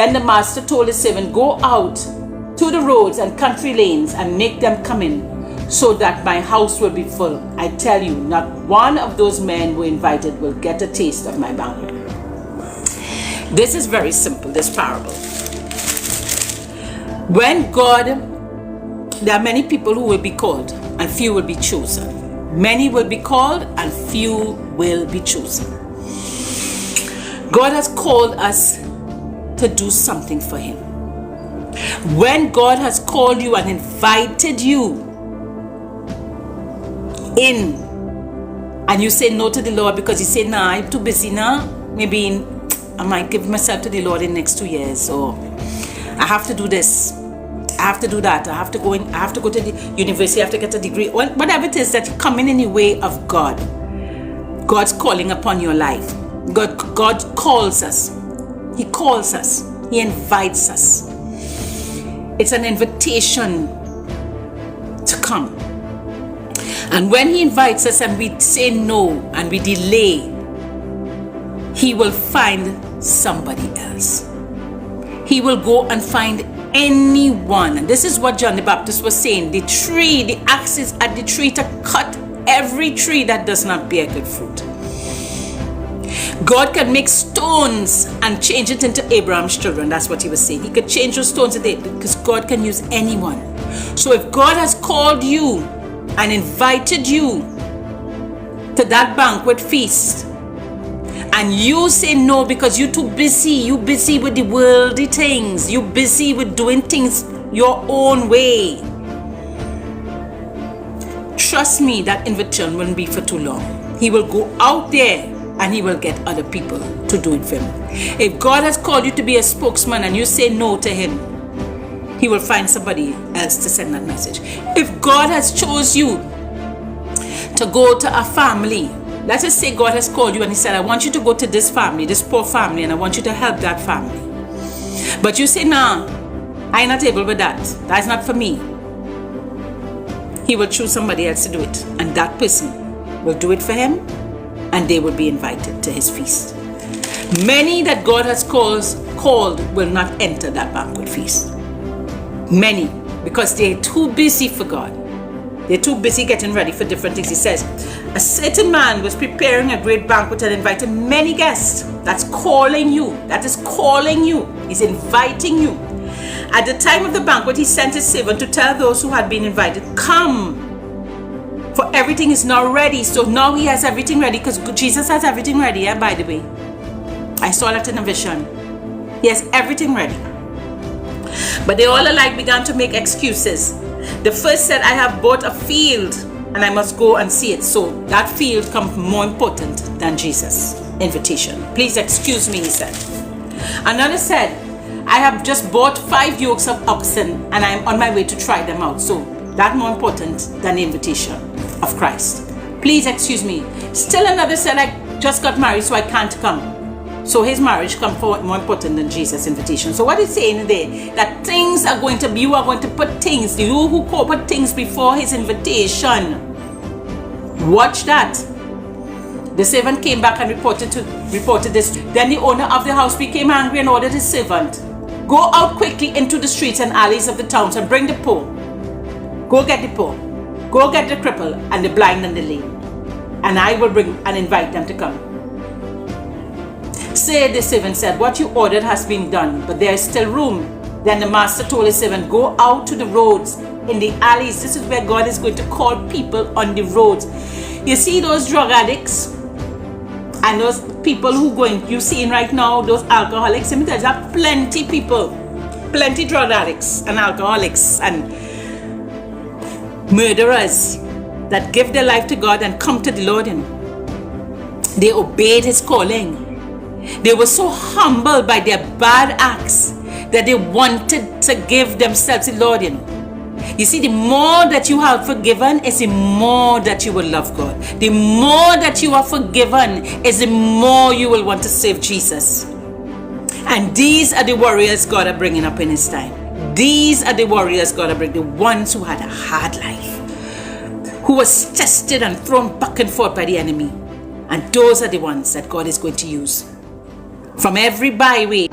Then the master told his servant, go out to the roads and country lanes and make them come in, so that my house will be full. I tell you, not one of those men who invited will get a taste of my banquet. This is very simple, this parable. When God, there are many people who will be called and few will be chosen. Many will be called and few will be chosen. God has called us to do something for Him. When God has called you and invited you in, and you say no to the Lord because you say, nah, I'm too busy now, maybe I might give myself to the Lord in the next 2 years, or I have to do this, I have to do that, I have to go to the university, I have to get a degree, whatever it is that coming in the way of God. God's calling upon your life. God calls us. He calls us. He invites us. It's an invitation to come. And when He invites us and we say no and we delay, He will find somebody else. He will go and find anyone. And this is what John the Baptist was saying. The axe is at the tree to cut every tree that does not bear good fruit. God can make stones and change it into Abraham's children. That's what He was saying. He could change those stones today because God can use anyone. So if God has called you and invited you to that banquet feast, and you say no because you're too busy, you busy with the worldly things, you busy with doing things your own way, trust me, that invitation won't be for too long. He will go out there and He will get other people to do it for Him. If God has called you to be a spokesman and you say no to Him, He will find somebody else to send that message. If God has chose you to go to a family, let us say God has called you and He said, I want you to go to this family, this poor family, and I want you to help that family. But you say, nah, I'm not able with that. That's not for me. He will choose somebody else to do it. And that person will do it for Him, and they will be invited to His feast. Many that God has called will not enter that banquet feast. Many, because they're too busy for God. They're too busy getting ready for different things. He says, a certain man was preparing a great banquet and invited many guests. That's calling you. That is calling you. He's inviting you. At the time of the banquet, he sent his servant to tell those who had been invited, come, for everything is now ready. So now he has everything ready, because Jesus has everything ready, by the way. I saw that in a vision. He has everything ready. But they all alike began to make excuses. The first said, I have bought a field and I must go and see it. So that field comes more important than Jesus' invitation. Please excuse me, he said. Another said, I have just bought 5 yokes of oxen and I am on my way to try them out. So that's more important than the invitation of Christ. Please excuse me. Still another said, I just got married so I can't come. So his marriage comes forward more important than Jesus' invitation. So what he's saying there, that things are going to be, you are going to put things, you who put things before his invitation. Watch that. The servant came back and reported this. Then the owner of the house became angry and ordered his servant, go out quickly into the streets and alleys of the towns and bring the poor. Go get the poor. Go get the cripple and the blind and the lame. And I will bring and invite them to come. Say, the servant said, what you ordered has been done, but there is still room. Then the master told his servant, go out to the roads, in the alleys. This is where God is going to call people on the roads. You see those drug addicts and those people who you seeing right now, those alcoholics. Let me tell you, there are plenty people, plenty drug addicts and alcoholics and murderers that give their life to God and come to the Lord. And they obeyed his calling. They were so humbled by their bad acts that they wanted to give themselves to the Lord. You see, the more that you have forgiven is the more that you will love God. The more that you are forgiven is the more you will want to serve Jesus. And these are the warriors God are bringing up in his time. These are the warriors God are bringing, the ones who had a hard life, who was tested and thrown back and forth by the enemy. And those are the ones that God is going to use from every byway.